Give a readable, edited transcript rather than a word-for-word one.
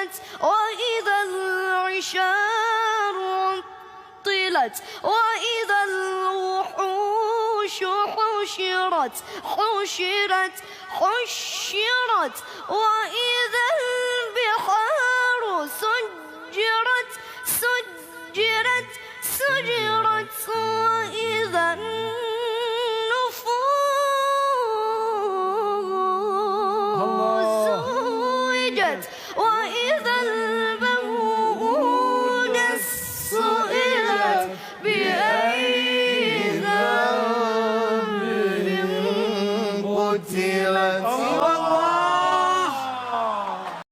سجت وإذا العشار عطلت وإذا الوحوش حشرت حشرت حشرت وإذا البحار سجرت سجرت سجرت وإذا النفوس زوجت